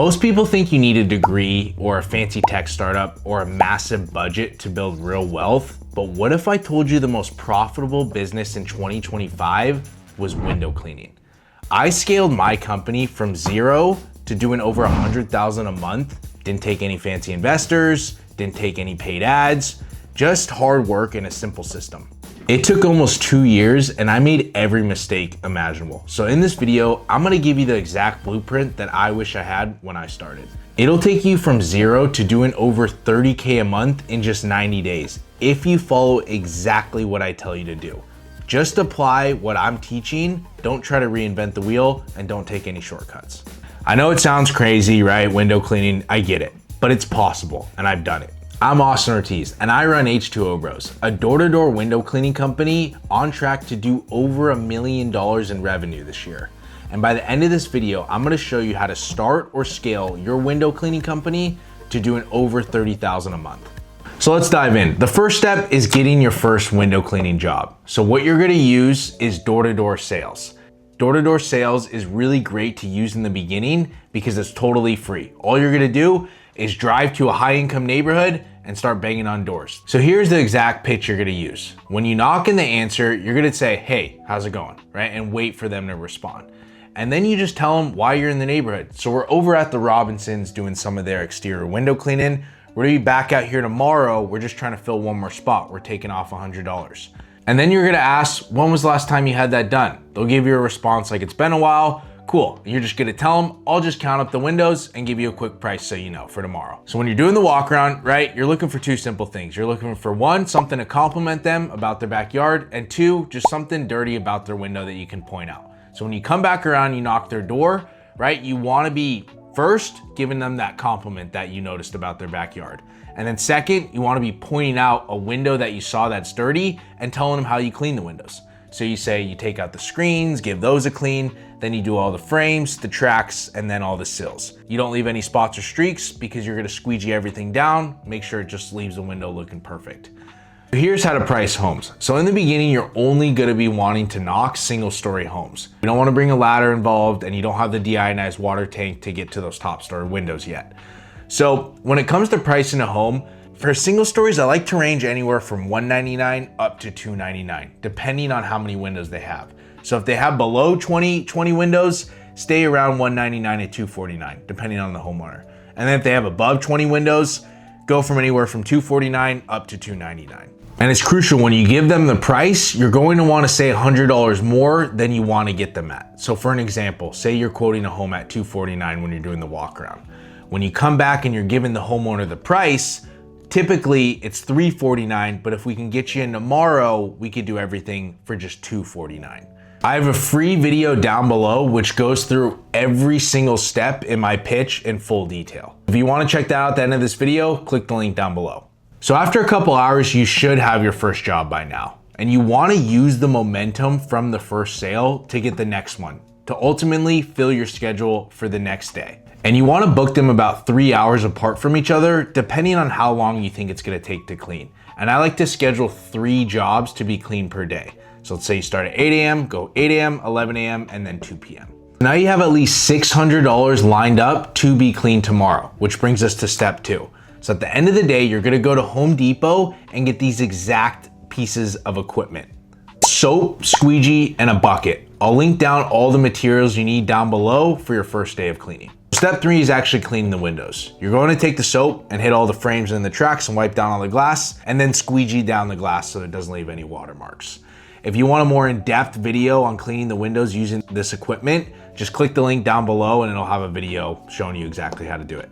Most people think you need a degree or a fancy tech startup or a massive budget to build real wealth, but what if I told you the most profitable business in 2025 was window cleaning? I scaled my company from zero to doing over 100,000 a month. Didn't take any fancy investors, didn't take any paid ads, just hard work and a simple system. It took almost 2 years and I made every mistake imaginable. So in this video, I'm gonna give you the exact blueprint that I wish I had when I started. It'll take you from zero to doing over 30K a month in just 90 days if you follow exactly what I tell you to do. Just apply what I'm teaching, don't try to reinvent the wheel, and don't take any shortcuts. I know it sounds crazy, right? Window cleaning, I get it, but it's possible and I've done it. I'm Austin Ortiz and I run H2O Bros, a door-to-door window cleaning company on track to do over $1 million in revenue this year. And by the end of this video, I'm gonna show you how to start or scale your window cleaning company to doing over 30,000 a month. So let's dive in. The first step is getting your first window cleaning job. So what you're gonna use is door-to-door sales. Door-to-door sales is really great to use in the beginning because it's totally free. All you're gonna do is drive to a high-income neighborhood and start banging on doors. So here's the exact pitch you're gonna use. When you knock and they answer, you're gonna say, hey, how's it going, right? And wait for them to respond. And then you just tell them why you're in the neighborhood. So we're over at the Robinsons doing some of their exterior window cleaning. We're gonna be back out here tomorrow. We're just trying to fill one more spot. We're taking off $100. And then you're gonna ask, when was the last time you had that done? They'll give you a response like, it's been a while. Cool, you're just gonna tell them, I'll just count up the windows and give you a quick price so you know for tomorrow. So when you're doing the walk around, right, you're looking for two simple things. You're looking for one, something to compliment them about their backyard, and two, just something dirty about their window that you can point out. So when you come back around, you knock their door, right, you wanna be first giving them that compliment that you noticed about their backyard. And then second, you wanna be pointing out a window that you saw that's dirty and telling them how you clean the windows. So you say you take out the screens, give those a clean, then you do all the frames, the tracks, and then all the sills. You don't leave any spots or streaks because you're gonna squeegee everything down, make sure it just leaves the window looking perfect. Here's how to price homes. So in the beginning, you're only gonna be wanting to knock single-story homes. You don't wanna bring a ladder involved and you don't have the deionized water tank to get to those top-story windows yet. So when it comes to pricing a home, for single stories, I like to range anywhere from $199 up to $299, depending on how many windows they have. So if they have below 20 windows, stay around $199 to $249, depending on the homeowner. And then if they have above 20 windows, go from anywhere from $249 up to $299. And it's crucial when you give them the price, you're going to want to say $100 more than you want to get them at. So for an example, say you're quoting a home at $249 when you're doing the walk around. When you come back and you're giving the homeowner the price, typically it's $349, but if we can get you in tomorrow, we could do everything for just $249. I have a free video down below which goes through every single step in my pitch in full detail. If you want to check that out at the end of this video, click the link down below. So after a couple hours, you should have your first job by now. And you want to use the momentum from the first sale to get the next one, to ultimately fill your schedule for the next day. And you want to book them about 3 hours apart from each other, depending on how long you think it's going to take to clean. And I like to schedule 3 jobs to be clean per day. So let's say you start at 8 a.m., go 8 a.m., 11 a.m., and then 2 p.m. Now you have at least $600 lined up to be cleaned tomorrow, which brings us to step 2. So at the end of the day, you're going to go to Home Depot and get these exact pieces of equipment: soap, squeegee, and a bucket. I'll link down all the materials you need down below for your first day of cleaning. Step 3 is actually cleaning the windows. You're going to take the soap and hit all the frames and the tracks and wipe down all the glass, and then squeegee down the glass so it doesn't leave any watermarks. If you want a more in-depth video on cleaning the windows using this equipment, just click the link down below and it'll have a video showing you exactly how to do it.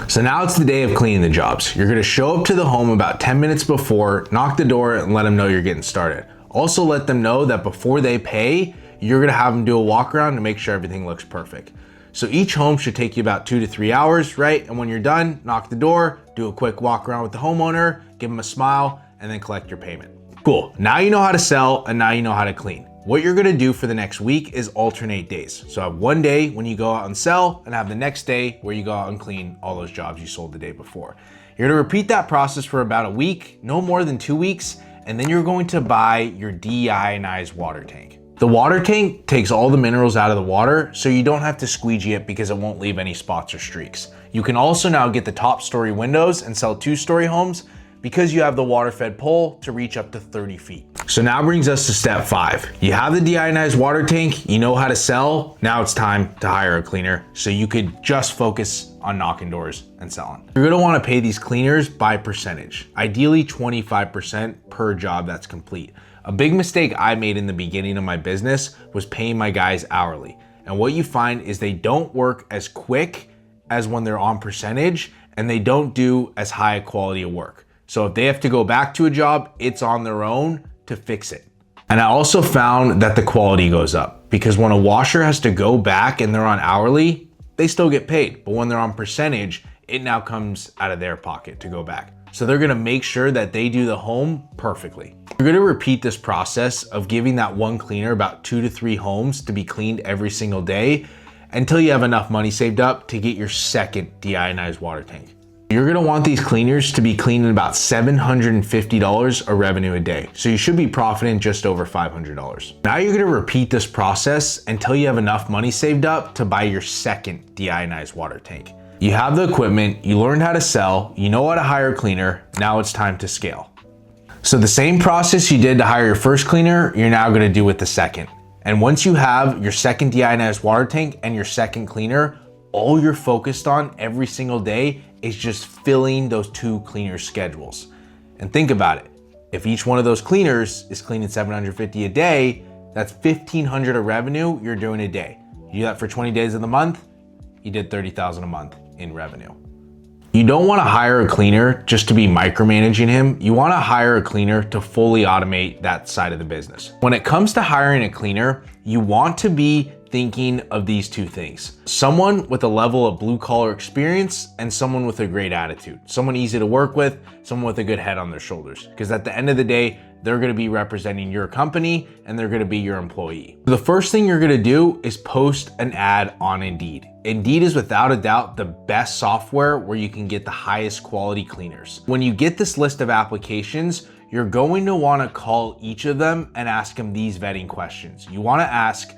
So now it's the day of cleaning the jobs. You're gonna show up to the home about 10 minutes before, knock the door, and let them know you're getting started. Also let them know that before they pay, you're gonna have them do a walk around to make sure everything looks perfect. So each home should take you about 2 to 3 hours, right? And when you're done, knock the door, do a quick walk around with the homeowner, give them a smile, and then collect your payment. Cool, now you know how to sell and now you know how to clean. What you're gonna do for the next week is alternate days. So have one day when you go out and sell and have the next day where you go out and clean all those jobs you sold the day before. You're gonna repeat that process for about a week, no more than 2 weeks, and then you're going to buy your deionized water tank. The water tank takes all the minerals out of the water, so you don't have to squeegee it because it won't leave any spots or streaks. You can also now get the top story windows and sell 2-story homes because you have the water fed pole to reach up to 30 feet. So now brings us to step 5. You have the deionized water tank, you know how to sell, now it's time to hire a cleaner so you could just focus on knocking doors and selling. You're gonna wanna pay these cleaners by percentage, ideally 25% per job that's complete. A big mistake I made in the beginning of my business was paying my guys hourly. And what you find is they don't work as quick as when they're on percentage, and they don't do as high a quality of work. So if they have to go back to a job, it's on their own to fix it. And I also found that the quality goes up because when a washer has to go back and they're on hourly, they still get paid. But when they're on percentage, it now comes out of their pocket to go back. So they're gonna make sure that they do the home perfectly. You're gonna repeat this process of giving that one cleaner about 2 to 3 homes to be cleaned every single day until you have enough money saved up to get your second deionized water tank. You're gonna want these cleaners to be cleaning about $750 of revenue a day. So you should be profiting just over $500. Now you're gonna repeat this process until you have enough money saved up to buy your second deionized water tank. You have the equipment, you learned how to sell, you know how to hire a cleaner, now it's time to scale. So the same process you did to hire your first cleaner, you're now gonna do with the second. And once you have your second deionized water tank and your second cleaner, all you're focused on every single day is just filling those 2 cleaners' schedules. And think about it. If each one of those cleaners is cleaning $750 a day, that's $1,500 of revenue you're doing a day. You do that for 20 days of the month, you did $30,000 a month in revenue. You don't wanna hire a cleaner just to be micromanaging him. You wanna hire a cleaner to fully automate that side of the business. When it comes to hiring a cleaner, you want to be thinking of these 2 things. Someone with a level of blue collar experience and someone with a great attitude. Someone easy to work with, someone with a good head on their shoulders. Because at the end of the day, they're gonna be representing your company and they're gonna be your employee. The first thing you're gonna do is post an ad on Indeed. Indeed is without a doubt the best software where you can get the highest quality cleaners. When you get this list of applications, you're going to wanna call each of them and ask them these vetting questions. You wanna ask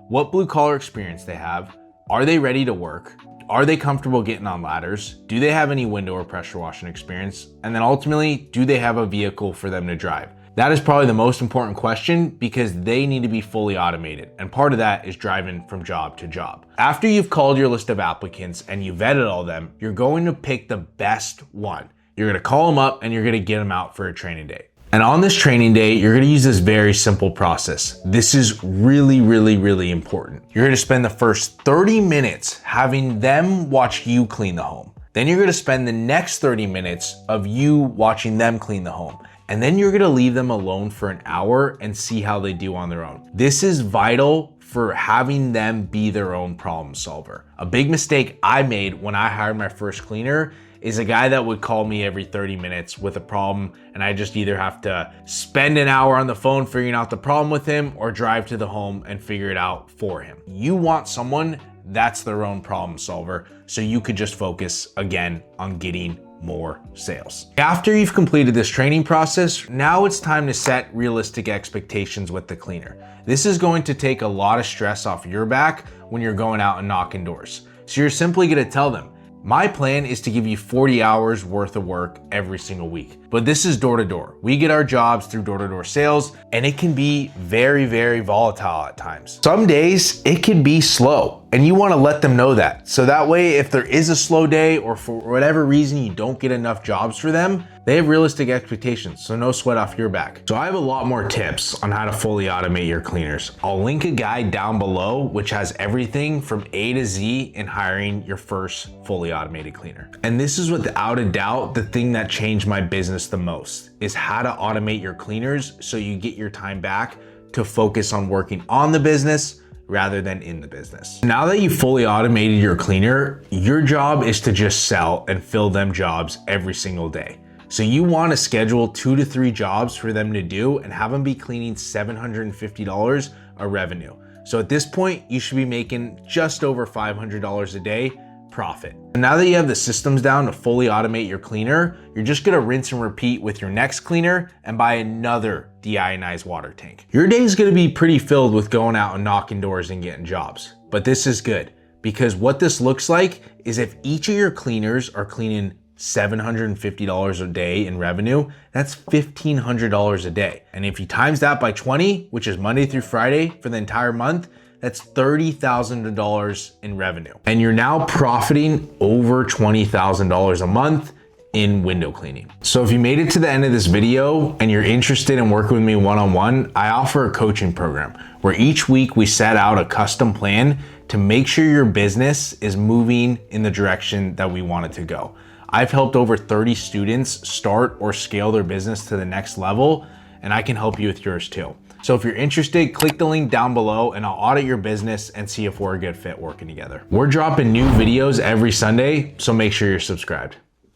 what blue collar experience they have, are they ready to work, are they comfortable getting on ladders, do they have any window or pressure washing experience, and then ultimately, do they have a vehicle for them to drive? That is probably the most important question because they need to be fully automated. And part of that is driving from job to job. After you've called your list of applicants and you vetted all of them, you're going to pick the best one. You're gonna call them up and you're gonna get them out for a training day. And on this training day, you're gonna use this very simple process. This is really, really, really important. You're gonna spend the first 30 minutes having them watch you clean the home. Then you're gonna spend the next 30 minutes of you watching them clean the home. And then you're gonna leave them alone for an hour and see how they do on their own. This is vital for having them be their own problem solver. A big mistake I made when I hired my first cleaner is a guy that would call me every 30 minutes with a problem, and I just either have to spend an hour on the phone figuring out the problem with him or drive to the home and figure it out for him. You want someone that's their own problem solver so you could just focus again on getting more sales. After you've completed this training process, now it's time to set realistic expectations with the cleaner. This is going to take a lot of stress off your back when you're going out and knocking doors. So you're simply gonna tell them, my plan is to give you 40 hours worth of work every single week. But this is door to door. We get our jobs through door to door sales, and it can be very, very volatile at times. Some days it can be slow, and you wanna let them know that. So that way, if there is a slow day or for whatever reason you don't get enough jobs for them, they have realistic expectations, so no sweat off your back. So I have a lot more tips on how to fully automate your cleaners. I'll link a guide down below which has everything from A to Z in hiring your first fully automated cleaner. And this is without a doubt the thing that changed my business the most, is how to automate your cleaners so you get your time back to focus on working on the business rather than in the business. Now that you've fully automated your cleaner, your job is to just sell and fill them jobs every single day. So you want to schedule 2 to 3 jobs for them to do and have them be cleaning $750 of revenue. So at this point, you should be making just over $500 a day profit. And now that you have the systems down to fully automate your cleaner, you're just gonna rinse and repeat with your next cleaner and buy another deionized water tank. Your day is gonna be pretty filled with going out and knocking doors and getting jobs. But this is good, because what this looks like is if each of your cleaners are cleaning $750 a day in revenue, that's $1,500 a day. And if you times that by 20, which is Monday through Friday for the entire month, that's $30,000 in revenue. And you're now profiting over $20,000 a month in window cleaning. So if you made it to the end of this video and you're interested in working with me one-on-one, I offer a coaching program where each week we set out a custom plan to make sure your business is moving in the direction that we want it to go. I've helped over 30 students start or scale their business to the next level, and I can help you with yours too. So if you're interested, click the link down below and I'll audit your business and see if we're a good fit working together. We're dropping new videos every Sunday, so make sure you're subscribed.